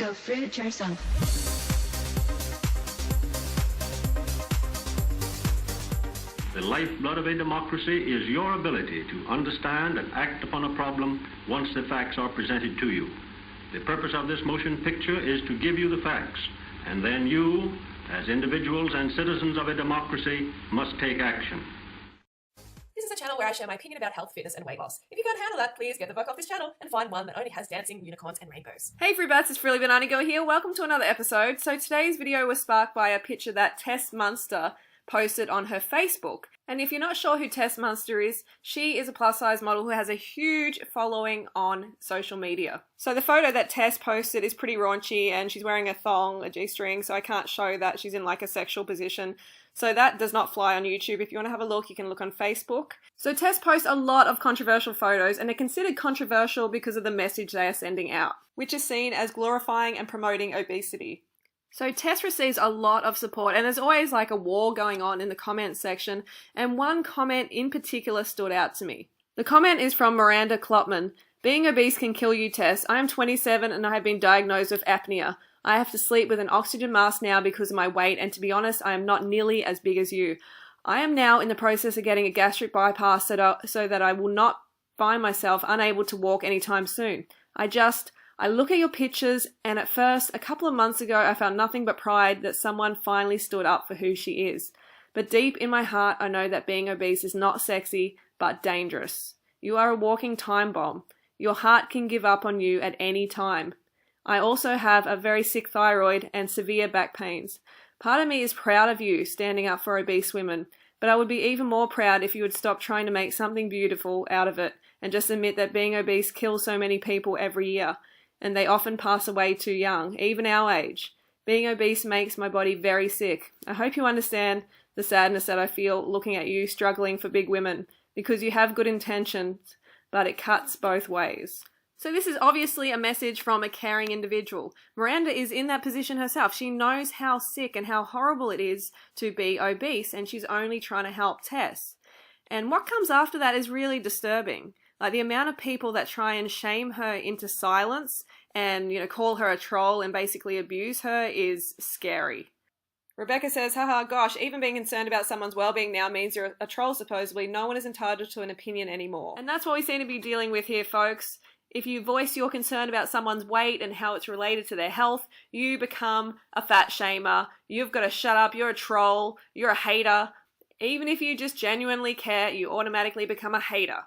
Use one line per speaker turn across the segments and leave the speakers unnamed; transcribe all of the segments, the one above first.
Go fruit yourself.
The lifeblood of a democracy is your ability to understand and act upon a problem once the facts are presented to you. The purpose of this motion picture is to give you the facts, and then you, as individuals and citizens of a democracy, must take action.
This is a channel where I share my opinion about health, fitness, and weight loss. If you can't handle that, please get the fuck off this channel and find one that only has dancing unicorns and rainbows.
Hey Fruitbats, it's Frilly Banana Girl here. Welcome to another episode. So today's video was sparked by a picture that Tess Munster posted on her Facebook. And if you're not sure who Tess Munster is, she is a plus-size model who has a huge following on social media. So the photo that Tess posted is pretty raunchy and she's wearing a thong, a G-string, so I can't show that she's in like a sexual position. So that does not fly on YouTube. If you want to have a look, you can look on Facebook. So Tess posts a lot of controversial photos, and they're considered controversial because of the message they are sending out, which is seen as glorifying and promoting obesity. So Tess receives a lot of support, and there's always like a war going on in the comments section, and one comment in particular stood out to me. The comment is from Miranda Klopman. Being obese can kill you, Tess. I am 27 and I have been diagnosed with apnea. I have to sleep with an oxygen mask now because of my weight, and to be honest, I am not nearly as big as you. I am now in the process of getting a gastric bypass so that I will not find myself unable to walk anytime soon. I look at your pictures, and at first, a couple of months ago, I felt nothing but pride that someone finally stood up for who she is. But deep in my heart, I know that being obese is not sexy, but dangerous. You are a walking time bomb. Your heart can give up on you at any time. I also have a very sick thyroid and severe back pains. Part of me is proud of you standing up for obese women, but I would be even more proud if you would stop trying to make something beautiful out of it and just admit that being obese kills so many people every year, and they often pass away too young, even our age. Being obese makes my body very sick. I hope you understand the sadness that I feel looking at you struggling for big women, because you have good intentions, but it cuts both ways. So this is obviously a message from a caring individual. Miranda is in that position herself. She knows how sick and how horrible it is to be obese, and she's only trying to help Tess. And what comes after that is really disturbing. Like the amount of people that try and shame her into silence and, call her a troll and basically abuse her is scary. Rebecca says, haha, gosh, even being concerned about someone's well-being now means you're a troll supposedly. No one is entitled to an opinion anymore. And that's what we seem to be dealing with here, folks. If you voice your concern about someone's weight and how it's related to their health, you become a fat shamer. You've got to shut up. You're a troll. You're a hater. Even if you just genuinely care, you automatically become a hater.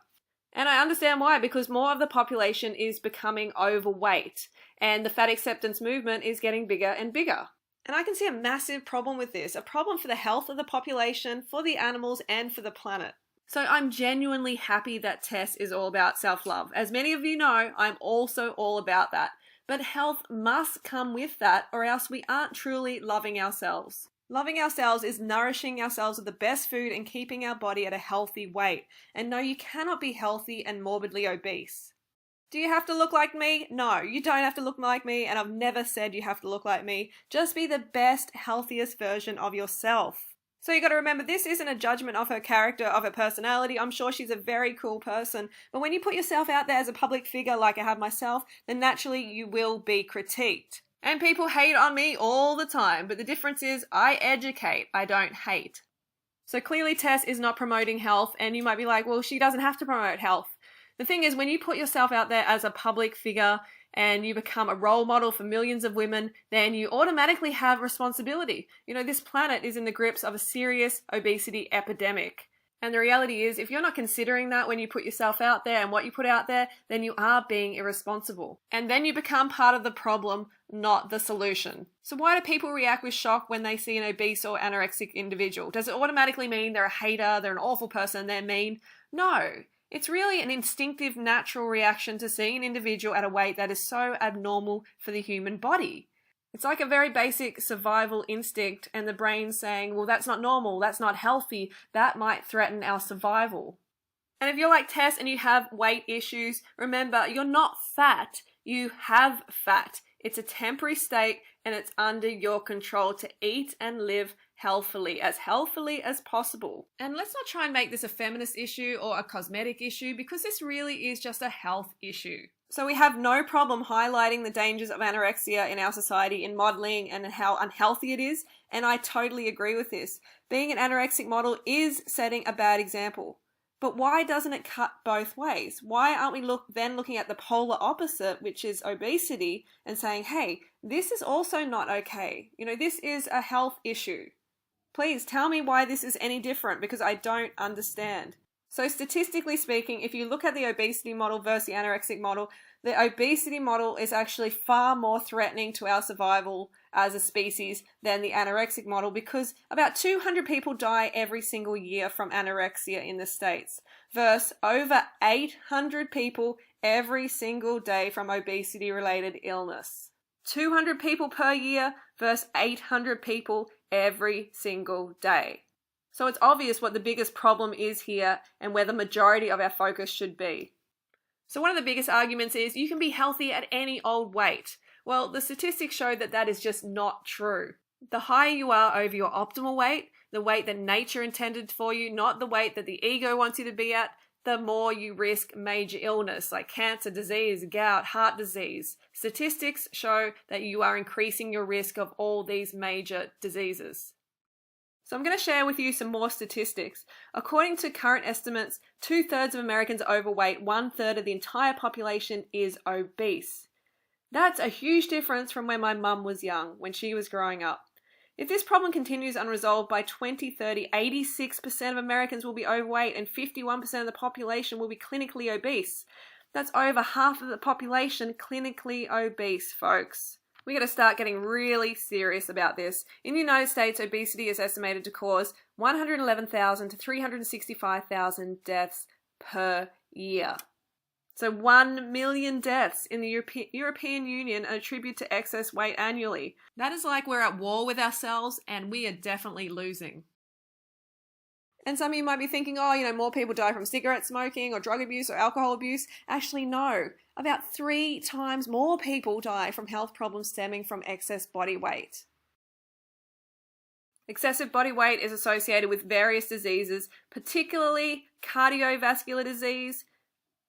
And I understand why, because more of the population is becoming overweight and the fat acceptance movement is getting bigger and bigger. And I can see a massive problem with this, a problem for the health of the population, for the animals, and for the planet. So I'm genuinely happy that Tess is all about self-love. As many of you know, I'm also all about that. But health must come with that, or else we aren't truly loving ourselves. Loving ourselves is nourishing ourselves with the best food and keeping our body at a healthy weight. And no, you cannot be healthy and morbidly obese. Do you have to look like me? No, you don't have to look like me, and I've never said you have to look like me. Just be the best, healthiest version of yourself. So you got to remember, this isn't a judgment of her character, of her personality. I'm sure she's a very cool person. But when you put yourself out there as a public figure like I have myself, then naturally you will be critiqued. And people hate on me all the time, but the difference is I educate, I don't hate. So clearly Tess is not promoting health, and you might be like, well, she doesn't have to promote health. The thing is, when you put yourself out there as a public figure and you become a role model for millions of women, then you automatically have responsibility. This planet is in the grips of a serious obesity epidemic. And the reality is, if you're not considering that when you put yourself out there and what you put out there, then you are being irresponsible. And then you become part of the problem, not the solution. So why do people react with shock when they see an obese or anorexic individual? Does it automatically mean they're a hater, they're an awful person, they're mean? No. It's really an instinctive, natural reaction to seeing an individual at a weight that is so abnormal for the human body. It's like a very basic survival instinct, and the brain's saying, well, that's not normal, that's not healthy, that might threaten our survival. And if you're like Tess and you have weight issues, remember, you're not fat, you have fat. It's a temporary state, and it's under your control to eat and live healthily as possible. And let's not try and make this a feminist issue or a cosmetic issue, because this really is just a health issue. So we have no problem highlighting the dangers of anorexia in our society in modeling and how unhealthy it is, and I totally agree with this. Being an anorexic model is setting a bad example. But why doesn't it cut both ways? Why aren't we then looking at the polar opposite, which is obesity, and saying, hey, this is also not okay. This is a health issue. Please tell me why this is any different, because I don't understand. So statistically speaking, if you look at the obesity model versus the anorexic model, the obesity model is actually far more threatening to our survival as a species than the anorexic model, because about 200 people die every single year from anorexia in the States versus over 800 people every single day from obesity-related illness. 200 people per year versus 800 people every single day. So it's obvious what the biggest problem is here and where the majority of our focus should be. So one of the biggest arguments is you can be healthy at any old weight. Well, the statistics show that that is just not true. The higher you are over your optimal weight, the weight that nature intended for you, not the weight that the ego wants you to be at, the more you risk major illness like cancer, disease, gout, heart disease. Statistics show that you are increasing your risk of all these major diseases. So I'm going to share with you some more statistics. According to current estimates, 2/3 of Americans are overweight, 1/3 of the entire population is obese. That's a huge difference from when my mum was young, when she was growing up. If this problem continues unresolved, by 2030, 86% of Americans will be overweight and 51% of the population will be clinically obese. That's over half of the population clinically obese, folks. We got to start getting really serious about this. In the United States, obesity is estimated to cause 111,000 to 365,000 deaths per year. So 1 million deaths in the European Union are attributed to excess weight annually. That is like we're at war with ourselves, and we are definitely losing. And some of you might be thinking, more people die from cigarette smoking or drug abuse or alcohol abuse. Actually, no. About 3 times more people die from health problems stemming from excess body weight. Excessive body weight is associated with various diseases, particularly cardiovascular disease,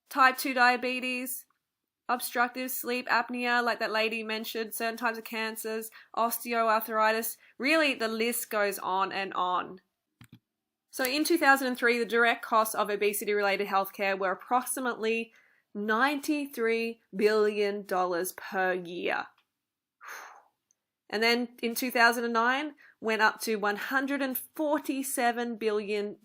type 2 diabetes, obstructive sleep apnea, like that lady mentioned, certain types of cancers, osteoarthritis. Really, the list goes on and on. So in 2003, the direct costs of obesity-related healthcare were approximately $93 billion per year. And then in 2009, went up to $147 billion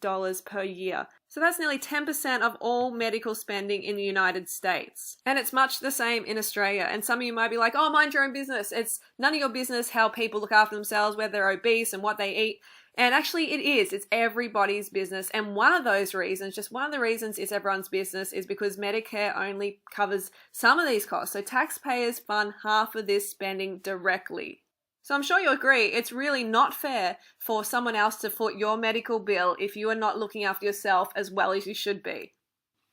per year. So that's nearly 10% of all medical spending in the United States. And it's much the same in Australia. And some of you might be like, mind your own business. It's none of your business how people look after themselves, whether they're obese and what they eat. And actually it is. It's everybody's business. And one of those reasons, just one of the reasons it's everyone's business, is because Medicare only covers some of these costs. So taxpayers fund half of this spending directly. So I'm sure you agree, it's really not fair for someone else to foot your medical bill if you are not looking after yourself as well as you should be.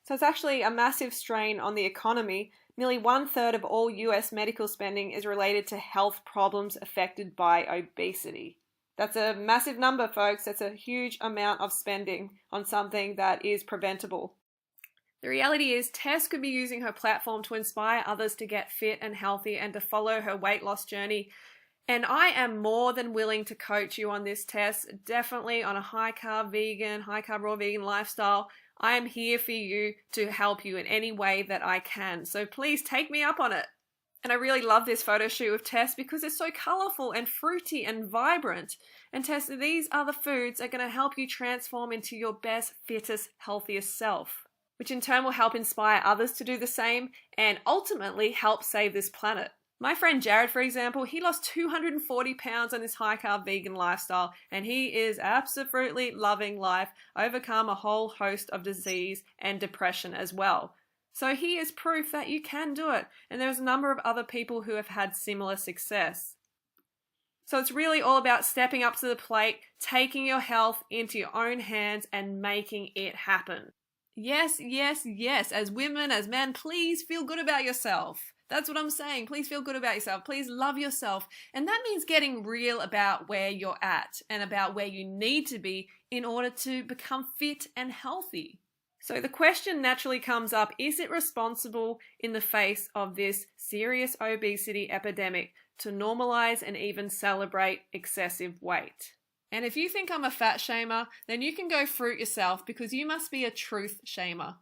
So it's actually a massive strain on the economy. Nearly 1/3 of all US medical spending is related to health problems affected by obesity. That's a massive number, folks. That's a huge amount of spending on something that is preventable. The reality is, Tess could be using her platform to inspire others to get fit and healthy and to follow her weight loss journey. And I am more than willing to coach you on this, Tess, definitely on a high-carb raw vegan lifestyle. I am here for you to help you in any way that I can. So please take me up on it. And I really love this photo shoot of Tess because it's so colorful and fruity and vibrant. And Tess, these are the foods that are going to help you transform into your best, fittest, healthiest self, which in turn will help inspire others to do the same and ultimately help save this planet. My friend Jared, for example, he lost 240 pounds on this high-carb vegan lifestyle, and he is absolutely loving life, overcome a whole host of disease and depression as well. So he is proof that you can do it, and there's a number of other people who have had similar success. So it's really all about stepping up to the plate, taking your health into your own hands and making it happen. Yes, yes, yes, as women, as men, please feel good about yourself. That's what I'm saying. Please feel good about yourself. Please love yourself. And that means getting real about where you're at and about where you need to be in order to become fit and healthy. So the question naturally comes up, is it responsible in the face of this serious obesity epidemic to normalize and even celebrate excessive weight? And if you think I'm a fat shamer, then you can go fruit yourself, because you must be a truth shamer.